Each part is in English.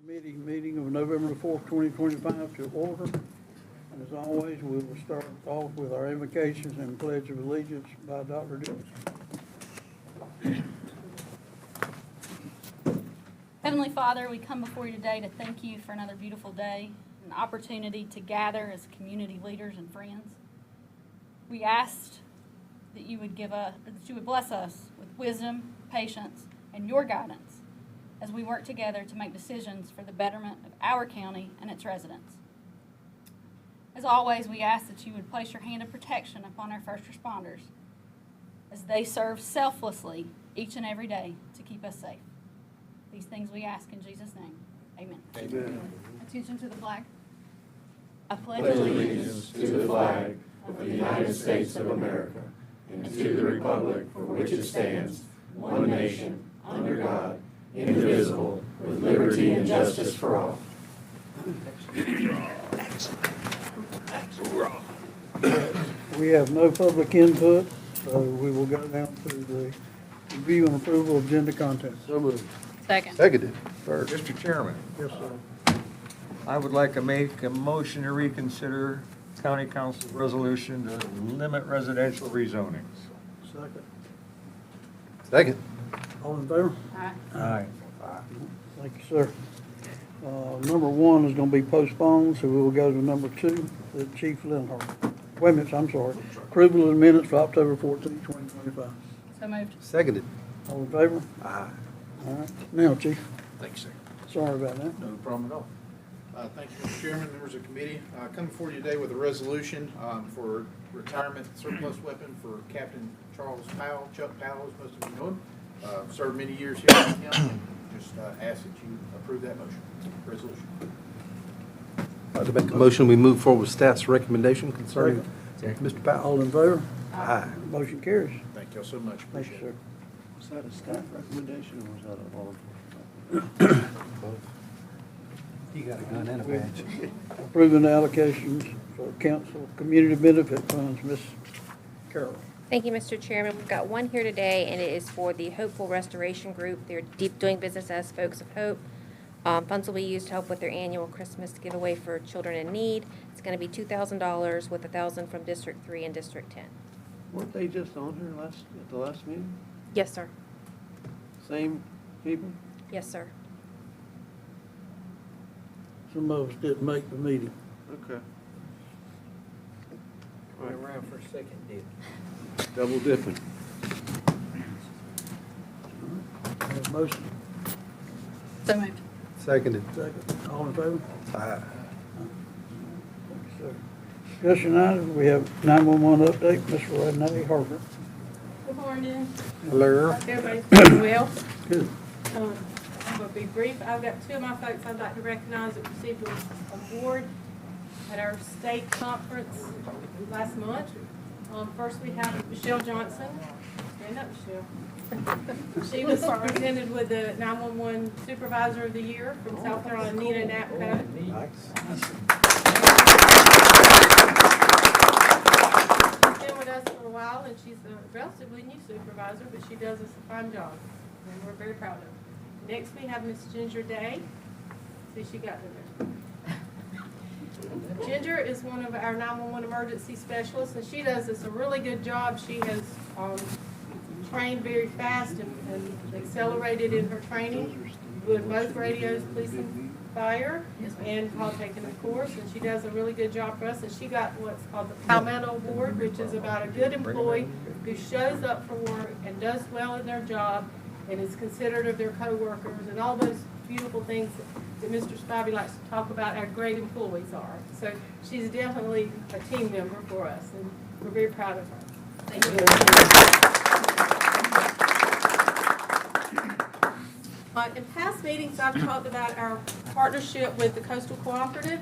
Committee meeting of November the 4th, 2025 to order. And as always, we will start off with our invocations and pledge of allegiance by Dr. Dixon. Heavenly Father, we come before you today to thank you for another beautiful day, an opportunity to gather as community leaders and friends. We asked that you would bless us with wisdom, patience, and your guidance as we work together to make decisions for the betterment of our county and its residents. As always, we ask that you would place your hand of protection upon our first responders as they serve selflessly each and every day to keep us safe. These things we ask in Jesus' name. Amen. Amen. Attention to the flag. I pledge allegiance to the flag of the United States of America and to the republic for which it stands, one nation, under God, indivisible, with liberty and justice for all. We have no public input, so we will go down to the review and approval of agenda content. So moved. Second. Seconded. Mr. Chairman, Yes, sir. I would like to make a motion to reconsider County Council resolution to limit residential rezonings. Second. Second. All in favor? Aye. Thank you, sir. Number one is going to be postponed, so we will go to number two, the Chief Linhart. Wait a minute, I'm sorry. Approval of the minutes for October 14, 2025. So moved. Seconded. All in favor? Aye. All right. Now, Chief, Thanks, sir. sorry about that. No problem at all. Thank you, Mr. Chairman, members of the committee. Come before you today with a resolution for retirement surplus weapon for Captain Charles Powell. Chuck Powell, as most of you know him. Served many years here in the county. Just ask that you approve that resolution. I'd like to make a motion, we move forward with staff's recommendation concerning Mr. Powell. All in favor? Aye. Motion carries. Thank y'all so much. Thank you, Appreciate sir. it. Was that a staff recommendation or was that a law enforcement? You got a gun and a badge. Approving the allocations for council community benefit funds, Ms. Carroll. Thank you, Mr. Chairman. We've got one here today, and it is for the Hopeful Restoration Group. They're doing business as Folks of Hope. Funds will be used to help with their annual Christmas giveaway for children in need. It's going to be $2,000 with $1,000 from District 3 and District 10. Weren't they just on here at the last meeting? Yes, sir. Same people? Yes, sir. Some of us didn't make the meeting. Okay. Went around for a second, did. Double dipping. Have a motion. So moved. Seconded. Second. All in favor? Aye. Thank you, sir. Discussion items, we have 911 update, Ms. Renee Harper. Good morning. Hello. Everybody's doing well. Good. I'm going to be brief. I've got two of my folks I'd like to recognize that received an award at our state conference last month. First, we have Michelle Johnson. Stand up, Michelle. She was presented with the 911 Supervisor of the Year from South Carolina, Nina Napco. Nice. She's been with us for a while, and she's a relatively new supervisor, but she does us a fine job, and we're very proud of her. Next, we have Miss Ginger Day. See, she got in there. Ginger is one of our 911 emergency specialists, and she does us a really good job. She has trained very fast and accelerated in her training with both radios, police and fire, and while taking the course, and she does a really good job for us. And she got what's called the Palmetto Award, which is about a good employee who shows up for work and does well in their job and is considerate of their coworkers and all those beautiful things that Mr. Spivey likes to talk about our great employees are. So she's definitely a team member for us, and we're very proud of her. Thank you. In past meetings, I've talked about our partnership with the Coastal Cooperative,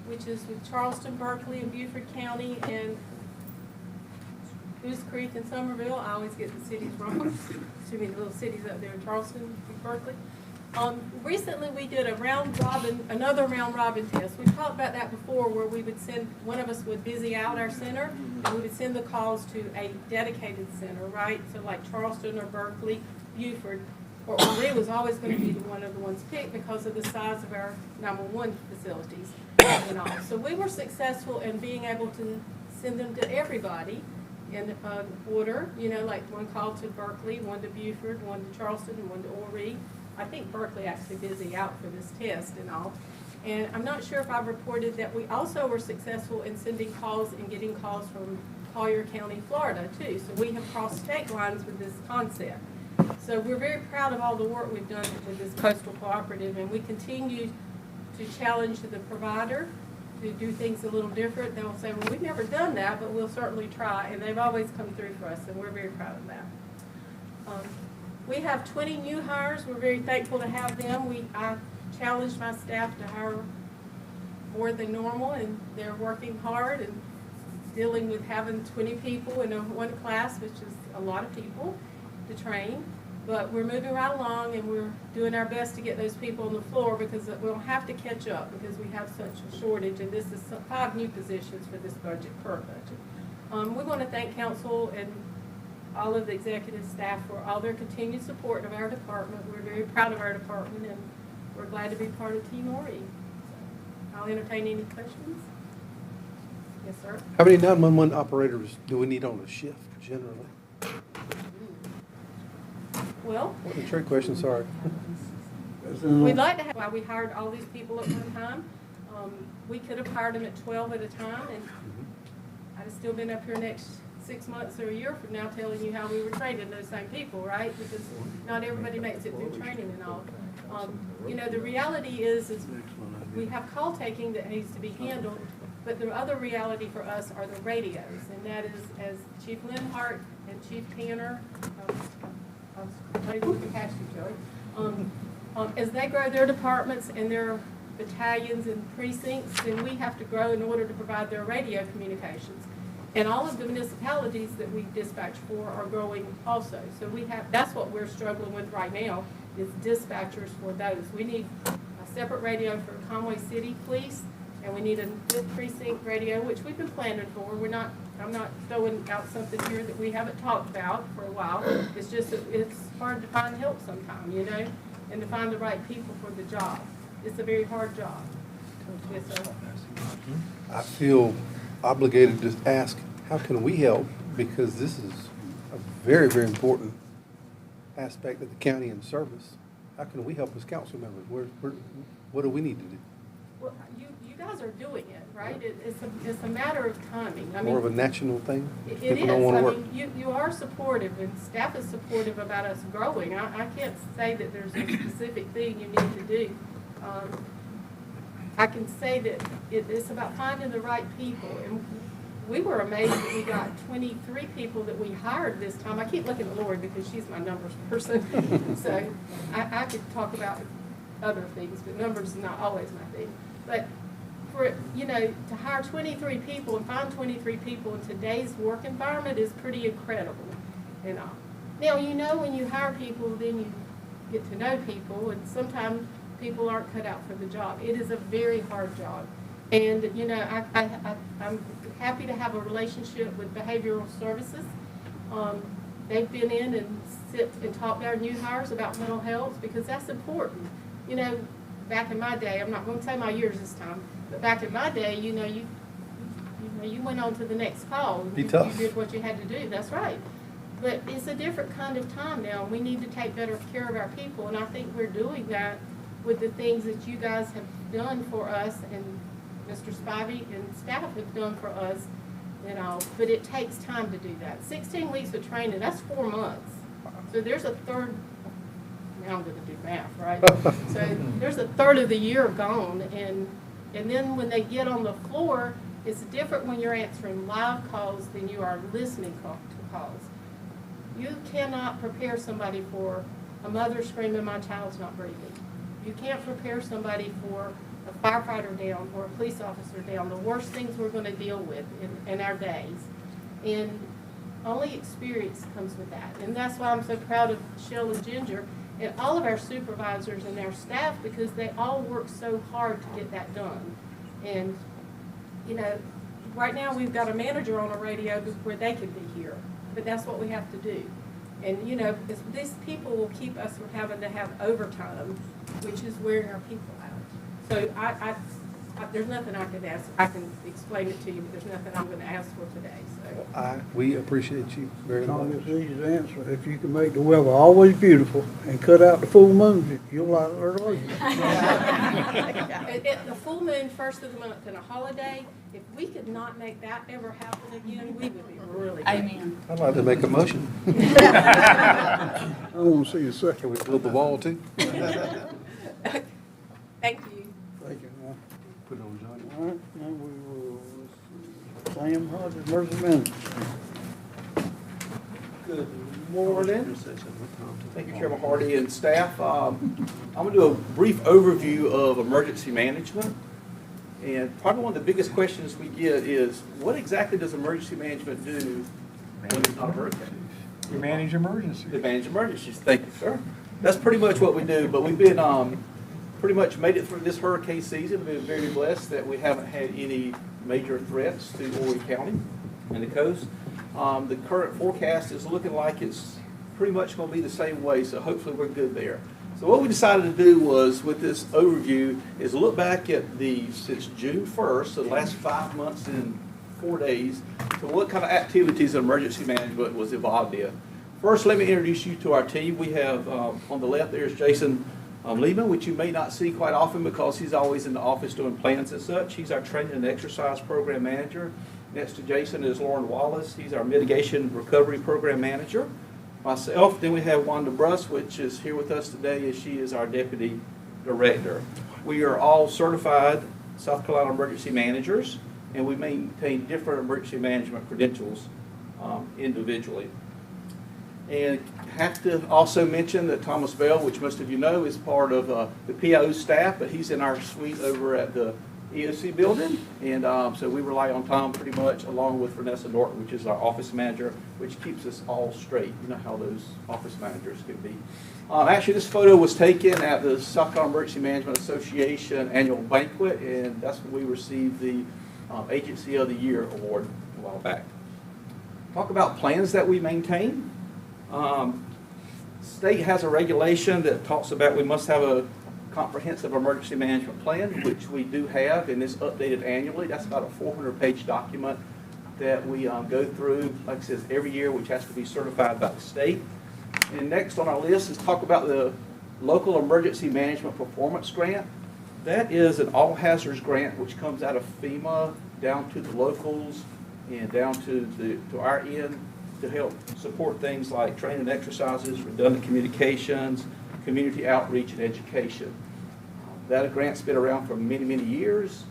which is with Charleston, Berkeley, and Beaufort County, and Goose Creek and Somerville. I always get the cities wrong. Too many little cities up there in Charleston and Berkeley. Recently, we did another round robin test. We've talked about that before, where we would send, one of us would busy out our center, and we would send the calls to a dedicated center, right? So like Charleston or Berkeley, Beaufort. or Horry was always going to be one of the ones picked because of the size of our 911 facilities and all. So we were successful in being able to send them to everybody in order, you know, like one called to Berkeley, one to Beaufort, one to Charleston, and one to Horry. I think Berkeley actually busy out for this test and all. And I'm not sure if I reported that we also were successful in sending calls and getting calls from Horry County, Florida, too. So we have crossed state lines with this concept. So we're very proud of all the work we've done with this coastal cooperative, and we continue to challenge the provider to do things a little different. They'll say, well, we've never done that, but we'll certainly try, and they've always come through for us, and we're very proud of that. We have 20 new hires. We're very thankful to have them. I challenged my staff to hire more than normal, and they're working hard and dealing with having 20 people in one class, which is a lot of people to train. But we're moving right along, and we're doing our best to get those people on the floor, because we'll have to catch up because we have such a shortage, and this is 5 new positions for this budget, current budget. We want to thank council and all of the executive staff for all their continued support of our department. We're very proud of our department, and we're glad to be part of Team Horry. I'll entertain any questions. Yes, sir. How many 911 operators do we need on a shift generally? Well, What's the trick question, sorry. we'd like to have, why we hired all these people at one time. We could have hired them at 12 at a time, and I'd have still been up here next 6 months or a year from now telling you how we were training those same people, right? Because not everybody makes it through training and all. You know, the reality is we have call taking that needs to be handled, but the other reality for us are the radios, and that is, as Chief Linhart and Chief Tanner, as they grow their departments and their battalions and precincts, then we have to grow in order to provide their radio communications. And all of the municipalities that we dispatch for are growing also. So that's what we're struggling with right now, is dispatchers for those. We need a separate radio for Conway City Police, and we need a 5th precinct radio, which we've been planning for. I'm not throwing out something here that we haven't talked about for a while. It's just that it's hard to find help sometimes, you know, and to find the right people for the job. It's a very hard job. Yes, sir. I feel obligated to ask, how can we help? Because this is a very, very important aspect of the county and service. How can we help as council members? What do we need to do? Well, you guys are doing it, right? It's a matter of timing. I mean, More of a national thing? It People is. don't want I to work. mean, you are supportive, and staff is supportive about us growing. I can't say that there's a specific thing you need to do. I can say that it's about finding the right people, and we were amazed that we got 23 people that we hired this time. I keep looking at Lori because she's my numbers person, so I could talk about other things, but numbers is not always my thing. But for, you know, to hire 23 people and find 23 people in today's work environment is pretty incredible, you know. Now, you know, when you hire people, then you get to know people, and sometimes people aren't cut out for the job. It is a very hard job. And, you know, I'm happy to have a relationship with behavioral services. They've been in and sit and talk to our new hires about mental health, because that's important. You know, back in my day, I'm not going to say my years this time, but back in my day, you know, you went on to the next call. Be tough. You did what you had to do. That's right. But it's a different kind of time now, and we need to take better care of our people, and I think we're doing that with the things that you guys have done for us, and Mr. Spivey and staff have done for us, you know, but it takes time to do that. 16 weeks of training, that's 4 months. So there's a third, now I'm gonna do math, right? So there's a third of the year gone, and then when they get on the floor, it's different when you're answering live calls than you are listening to calls. You cannot prepare somebody for a mother screaming, my child's not breathing. You can't prepare somebody for a firefighter down or a police officer down, the worst things we're going to deal with in our days. And only experience comes with that. And that's why I'm so proud of Shell and Ginger and all of our supervisors and our staff, because they all work so hard to get that done. And, you know, right now we've got a manager on a radio where they could be here, but that's what we have to do. And, you know, because these people will keep us from having to have overtime, which is wearing our people out. So there's nothing I can ask. I can explain it to you, but there's nothing I'm gonna ask for today, so. We appreciate you very much. Tom, it's easy to answer. If you can make the weather always beautiful and cut out the full moon, you'll like it early. The full moon, first of the month, and a holiday, if we could not make that ever happen again, we would be really good. Amen. I'd like to make a motion. I want to see a second. Can we build the wall too? Thank you. Thank you. Put it on Johnny. All right, now we will, Sam Hodges, emergency management. Good morning. Thank you, Chairman Hardy and staff. I'm going to do a brief overview of emergency management. And probably one of the biggest questions we get is, what exactly does emergency management do when it's not a hurricane? You manage emergencies. To manage emergencies. Thank you, sir. That's pretty much what we do, but we've been pretty much made it through this hurricane season. We've been very blessed that we haven't had any major threats to Horry County and the coast. The current forecast is looking like it's pretty much going to be the same way, so hopefully we're good there. So what we decided to do was, with this overview, is look back at since June 1st, so the last 5 months and 4 days, to what kind of activities in emergency management was involved in. First, let me introduce you to our team. We have, on the left there is Jason Lehman, which you may not see quite often because he's always in the office doing plans and such. He's our training and exercise program manager. Next to Jason is Lauren Wallace. He's our mitigation recovery program manager. Myself, then we have Wanda Bruss, which is here with us today, as she is our deputy director. We are all certified South Carolina emergency managers, and we maintain different emergency management credentials individually. And have to also mention that Thomas Bell, which most of you know, is part of the PIO staff, but he's in our suite over at the EOC building. And so we rely on Tom pretty much, along with Vanessa Norton, which is our office manager, which keeps us all straight. You know how those office managers can be. Actually, this photo was taken at the South Carolina Emergency Management Association annual banquet, and that's when we received the Agency of the Year award a while back. Talk about plans that we maintain. State has a regulation that talks about we must have a comprehensive emergency management plan, which we do have, and it's updated annually. That's about a 400-page document that we go through, like I said, every year, which has to be certified by the state. And next on our list is talk about the Local Emergency Management Performance Grant. That is an all-hazards grant which comes out of FEMA down to the locals and down to our end to help support things like training exercises, redundant communications, community outreach, and education. That grant's been around for many, many years,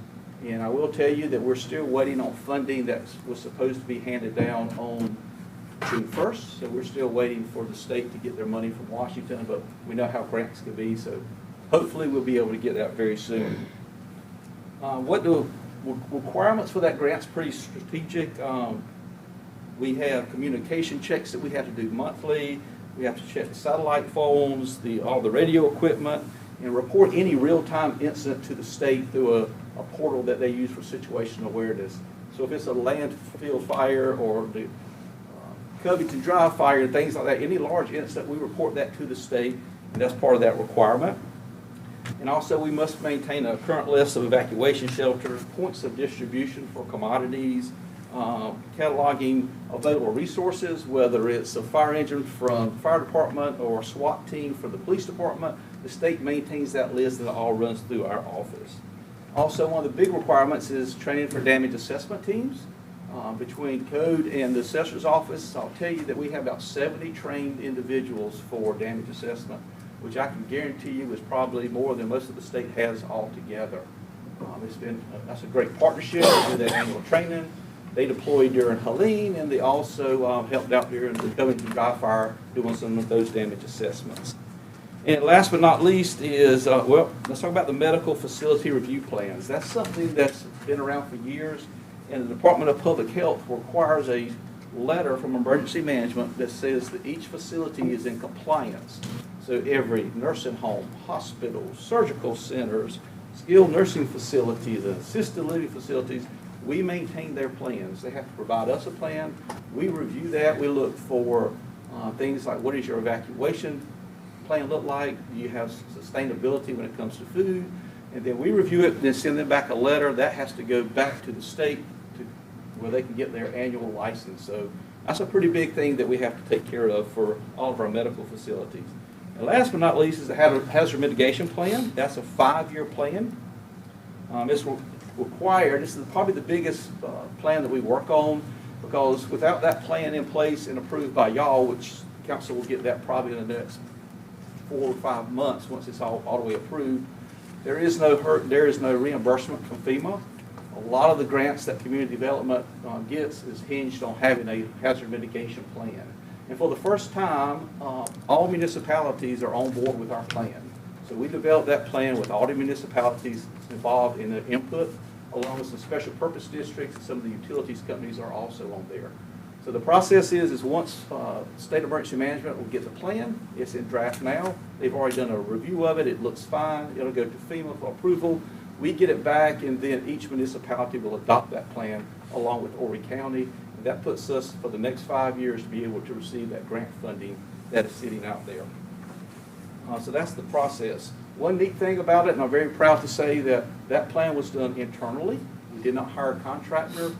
and I will tell you that we're still waiting on funding that was supposed to be handed down on June 1st, so we're still waiting for the state to get their money from Washington, but we know how grants can be, so hopefully we'll be able to get that very soon. What the requirements for that grant's pretty strategic. We have communication checks that we have to do monthly. We have to check the satellite phones, all the radio equipment, and report any real-time incident to the state through a portal that they use for situational awareness. So if it's a landfill fire or the Covington Drive fire and things like that, any large incident, we report that to the state, and that's part of that requirement. And also we must maintain a current list of evacuation shelters, points of distribution for commodities, cataloging available resources, whether it's a fire engine from the fire department or a SWAT team from the police department. The state maintains that list and it all runs through our office. Also, one of the big requirements is training for damage assessment teams. Between code and the assessor's office, I'll tell you that we have about 70 trained individuals for damage assessment, which I can guarantee you is probably more than most of the state has altogether. That's a great partnership. We do that annual training. They deployed during Helene, and they also helped out during the Covington Drive fire doing some of those damage assessments. And last but not least is, let's talk about the medical facility review plans. That's something that's been around for years, and the Department of Public Health requires a letter from emergency management that says that each facility is in compliance. So every nursing home, hospital, surgical centers, skilled nursing facilities, and assisted living facilities, we maintain their plans. They have to provide us a plan. We review that. We look for Things like, what does your evacuation plan look like? Do you have sustainability when it comes to food? And then we review it, then send them back a letter. That has to go back to the state to where they can get their annual license. So that's a pretty big thing that we have to take care of for all of our medical facilities. And last but not least is the hazard mitigation plan. That's a 5-year plan. It's required. This is probably the biggest plan that we work on, because without that plan in place and approved by y'all, which council will get that probably in the next 4 or 5 months once it's all the way approved, there is no reimbursement from FEMA. A lot of the grants that community development gets is hinged on having a hazard mitigation plan. And for the first time, all municipalities are on board with our plan. So we developed that plan with all the municipalities involved in the input, along with some special purpose districts, and some of the utilities companies are also on there. So the process is once State Emergency Management will get the plan, it's in draft now. They've already done a review of it. It looks fine. It'll go to FEMA for approval. We get it back, and then each municipality will adopt that plan along with Horry County. And that puts us for the next 5 years to be able to receive that grant funding that is sitting out there. So that's the process. One neat thing about it, and I'm very proud to say that that plan was done internally. We did not hire a contractor.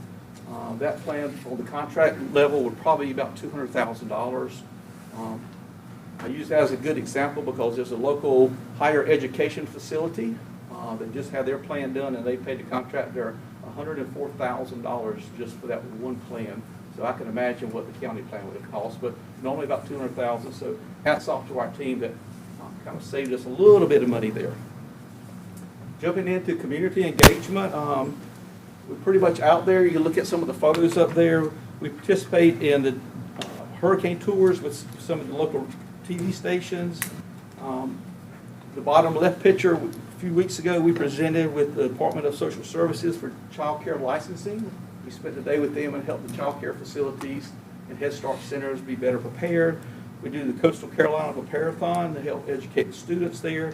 That plan on the contract level would probably be about $200,000. I use that as a good example because there's a local higher education facility that just had their plan done, and they paid the contractor $104,000 just for that one plan. So I can imagine what the county plan would have cost, but normally about $200,000. So hats off to our team that kind of saved us a little bit of money there. Jumping into community engagement, we're pretty much out there. You can look at some of the photos up there. We participate in the hurricane tours with some of the local TV stations. The bottom left picture, a few weeks ago, we presented with the Department of Social Services for child care licensing. We spent the day with them and helped the child care facilities and Head Start centers be better prepared. We do the Coastal Carolina Prepare-a-thon to help educate the students there.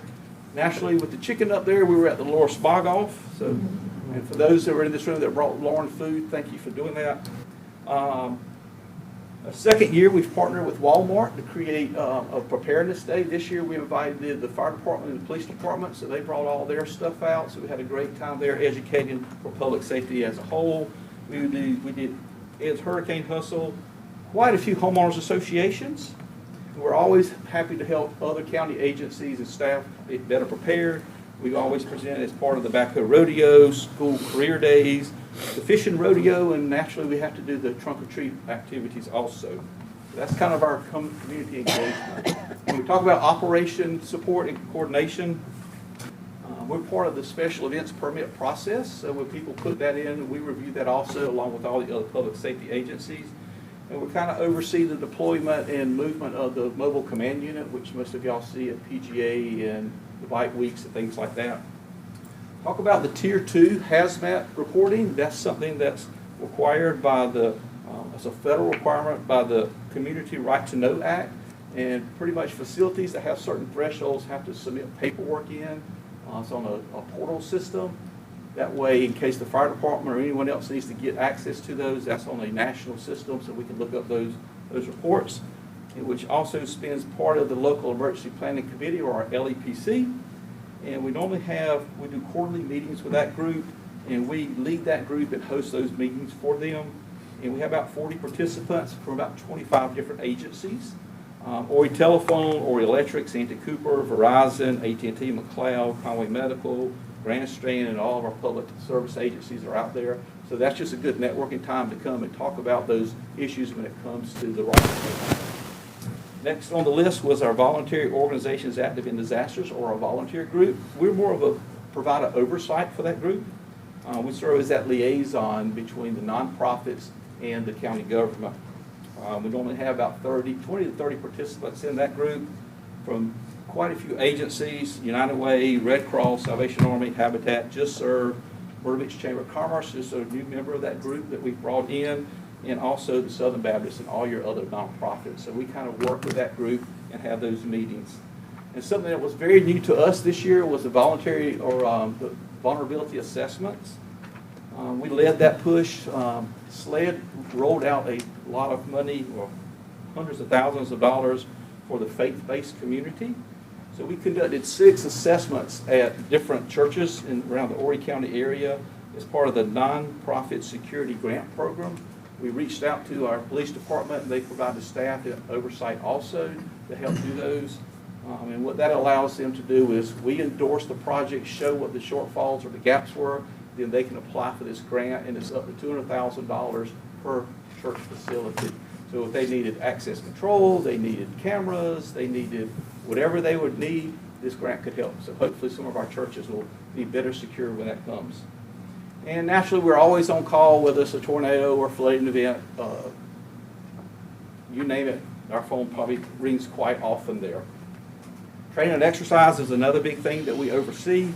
Nationally, with the chicken up there, we were at the Laura Bog-Off. So, and for those that were in this room that brought Lauren food, thank you for doing that. A second year, we've partnered with Walmart to create a preparedness day. This year, we invited the fire department and the police department, so they brought all their stuff out. So we had a great time there educating for public safety as a whole. We did Ed's Hurricane Hustle, quite a few homeowners associations. We're always happy to help other county agencies and staff get better prepared. We always present as part of the backhoe rodeo, school career days, the fishing rodeo, and naturally we have to do the trunk or treat activities also. That's kind of our community engagement. When we talk about operation support and coordination, we're part of the special events permit process. So when people put that in, we review that also along with all the other public safety agencies. And we kind of oversee the deployment and movement of the mobile command unit, which most of y'all see at PGA and the bike weeks and things like that. Talk about the Tier 2 hazmat reporting. That's something that's required by it's a federal requirement by the Community Right to Know Act. And pretty much facilities that have certain thresholds have to submit paperwork in. It's on a portal system. That way, in case the fire department or anyone else needs to get access to those, that's on a national system, so we can look up those reports, which also spends part of the Local Emergency Planning Committee, or our LEPC. And we normally we do quarterly meetings with that group, and we lead that group and host those meetings for them. And we have about 40 participants from about 25 different agencies. Horry Telephone, Horry Electric, Santa Cooper, Verizon, AT&T, McLeod, Conway Medical, Grand Strand, and all of our public service agencies are out there. So that's just a good networking time to come and talk about those issues when it comes to the right. Next on the list was our Voluntary Organizations Active in Disasters, or our volunteer group. We're more of provide an oversight for that group. We serve as that liaison between the nonprofits and the county government. We normally have about 20 to 30 participants in that group from quite a few agencies: United Way, Red Cross, Salvation Army, Habitat, Just Serve, Myrtle Beach Chamber of Commerce is a new member of that group that we've brought in, and also the Southern Baptist and all your other nonprofits. So we kind of work with that group and have those meetings. And something that was very new to us this year was the voluntary or the vulnerability assessments. We led that push. SLED rolled out a lot of money, or hundreds of thousands of dollars for the faith-based community. So we conducted 6 assessments at different churches around the Horry County area as part of the nonprofit security grant program. We reached out to our police department, and they provided staff and oversight also to help do those. And what that allows them to do is we endorse the project, show what the shortfalls or the gaps were, then they can apply for this grant, and it's up to $200,000 per church facility. So if they needed access control, they needed cameras, they needed whatever they would need, this grant could help. So hopefully some of our churches will be better secure when that comes. And naturally, we're always on call, whether it's a tornado or flooding event. You name it, our phone probably rings quite often there. Training and exercise is another big thing that we oversee.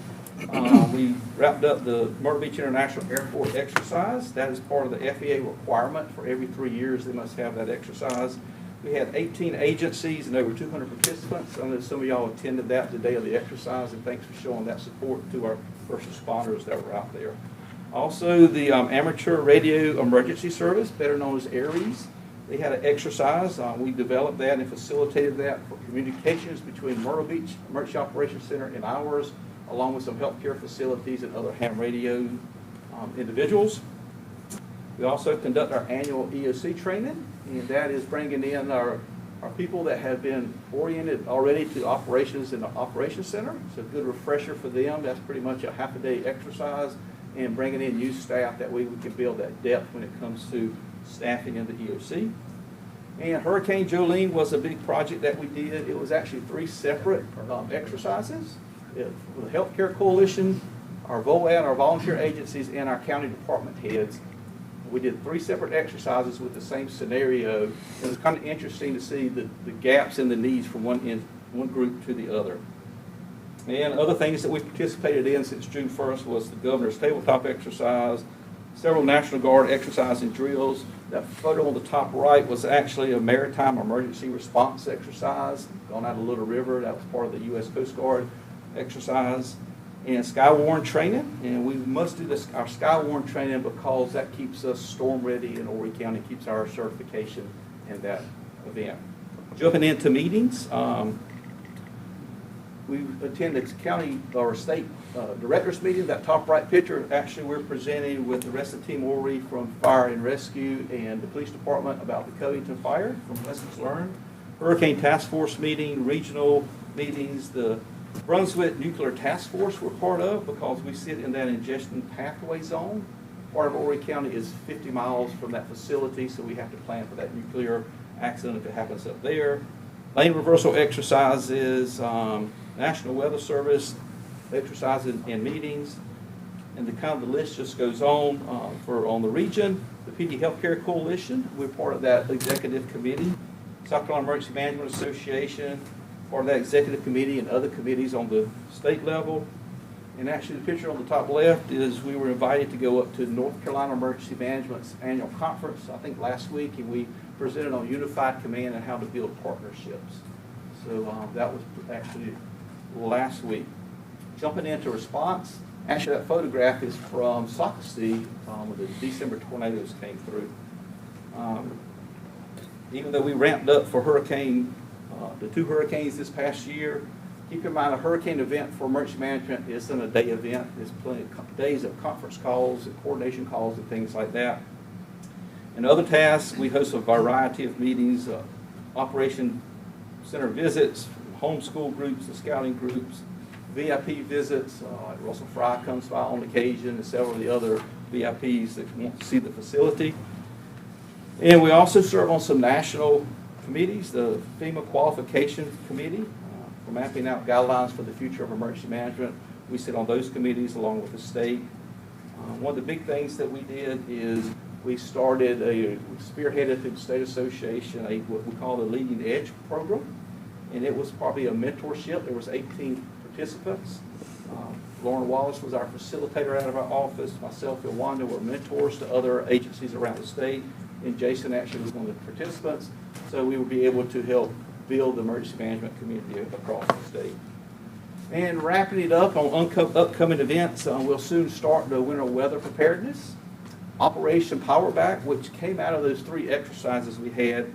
We wrapped up the Myrtle Beach International Airport exercise. That is part of the FAA requirement. For every 3 years, they must have that exercise. We had 18 agencies and over 200 participants. I know some of y'all attended that the day of the exercise, and thanks for showing that support to our first responders that were out there. Also, the Amateur Radio Emergency Service, better known as ARES, they had an exercise. We developed that and facilitated that for communications between Myrtle Beach Emergency Operations Center and ours, along with some healthcare facilities and other ham radio individuals. We also conduct our annual EOC training, and that is bringing in our people that have been oriented already to operations in the operations center. It's a good refresher for them. That's pretty much a half-a-day exercise, and bringing in new staff that way we can build that depth when it comes to staffing in the EOC. And Hurricane Jolene was a big project that we did. It was actually 3 separate exercises. With the Healthcare Coalition, our VOAD, our volunteer agencies, and our county department heads. We did 3 separate exercises with the same scenario. It was kind of interesting to see the gaps and the needs from one group to the other. And other things that we participated in since June 1st was the governor's tabletop exercise, several National Guard exercise and drills. That photo on the top right was actually a maritime emergency response exercise going out of Little River. That was part of the U.S. Coast Guard exercise. And Skywarn training, and we must do this, our Skywarn training, because that keeps us storm ready in Horry County, keeps our certification in that event. Jumping into meetings, we attended county or state directors meeting. That top right picture, actually we're presenting with the rest of Team Horry from Fire and Rescue and the police department about the Covington fire from lessons learned. Hurricane Task Force meeting, regional meetings, the Brunswick Nuclear Task Force we're part of because we sit in that ingestion pathway zone. Part of Horry County is 50 miles from that facility, so we have to plan for that nuclear accident if it happens up there. Lane reversal exercises, National Weather Service exercises and meetings, and the list just goes on. On the region, the PD Healthcare Coalition, we're part of that executive committee. South Carolina Emergency Management Association, part of that executive committee and other committees on the state level. And actually the picture on the top left is we were invited to go up to North Carolina Emergency Management's annual conference, I think last week, and we presented on unified command and how to build partnerships. So that was actually last week. Jumping into response, actually that photograph is from Socastee when the December tornadoes came through. Even though we ramped up for the 2 hurricanes this past year, keep in mind a hurricane event for emergency management isn't a day event. There's plenty of days of conference calls and coordination calls and things like that. And other tasks, we host a variety of meetings, operation center visits, homeschool groups, the scouting groups, VIP visits. Russell Fry comes by on occasion, and several of the other VIPs that want to see the facility. And we also serve on some national committees, the FEMA Qualification Committee, for mapping out guidelines for the future of emergency management. We sit on those committees along with the state. One of the big things that we did is we spearheaded through the state association what we call the Leading Edge program, and it was probably a mentorship. There was 18 participants. Lauren Wallace was our facilitator out of our office. Myself and Wanda were mentors to other agencies around the state, and Jason actually was one of the participants. So we would be able to help build the emergency management community across the state. And wrapping it up on upcoming events, we'll soon start the winter weather preparedness. Operation Powerback, which came out of those 3 exercises we had,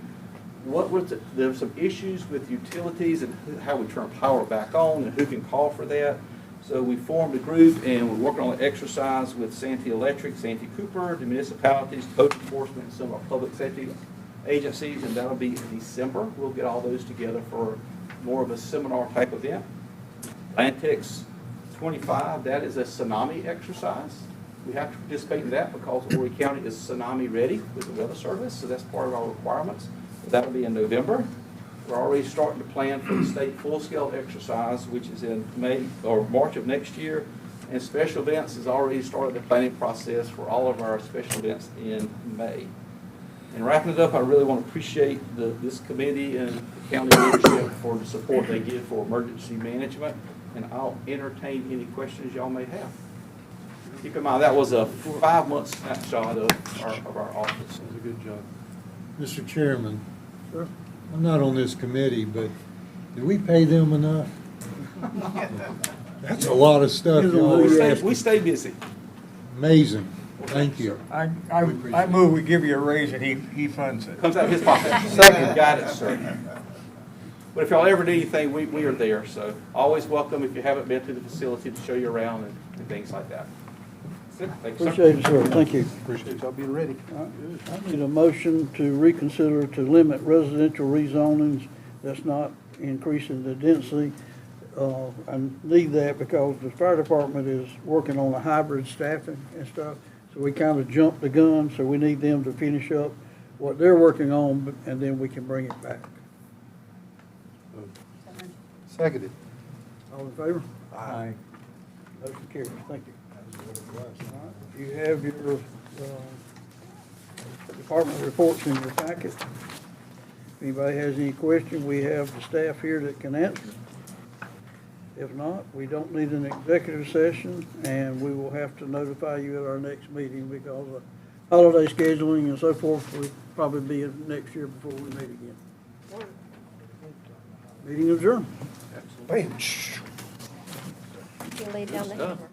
there were some issues with utilities and how we turn power back on and who can call for that. So we formed a group and we're working on an exercise with Santee Electric, Santee Cooper, the municipalities, code enforcement, and some of our public safety agencies, and that'll be in December. We'll get all those together for more of a seminar type event. Atlantic's 25, that is a tsunami exercise. We have to participate in that because Horry County is tsunami ready with the weather service, so that's part of our requirements. That'll be in November. We're already starting to plan for the state full-scale exercise, which is in May or March of next year. And special events has already started the planning process for all of our special events in May. And wrapping it up, I really want to appreciate this committee and the county leadership for the support they give for emergency management. And I'll entertain any questions y'all may have. Keep in mind, that was a 5-month snapshot of our office. That was a good job. Mr. Chairman, Sure. I'm not on this committee, but do we pay them enough? That's a lot of stuff. y'all are asking. We stay busy. Amazing. Thank you. I move we give you a raise and he funds it. Comes out of his pocket. Second, got it, sir. But if y'all ever need anything, we are there. So always welcome if you haven't been to the facility to show you around and things like that. That's it. Thank you, sir. Appreciate it, sir. Thank you. Appreciate y'all being ready. All right. I need a motion to reconsider to limit residential rezonings that's not increasing the density. I need that because the fire department is working on a hybrid staffing and stuff. So we kind of jumped the gun, so we need them to finish up what they're working on, and then we can bring it back. Seconded. All in favor? Aye. Motion carries. Thank you. You have your department reports in your packet. If anybody has any question, we have the staff here that can answer. If not, we don't need an executive session, and we will have to notify you at our next meeting because of holiday scheduling and so forth will probably be next year before we meet again. Meeting adjourned. Bam. You can lay down the hammer.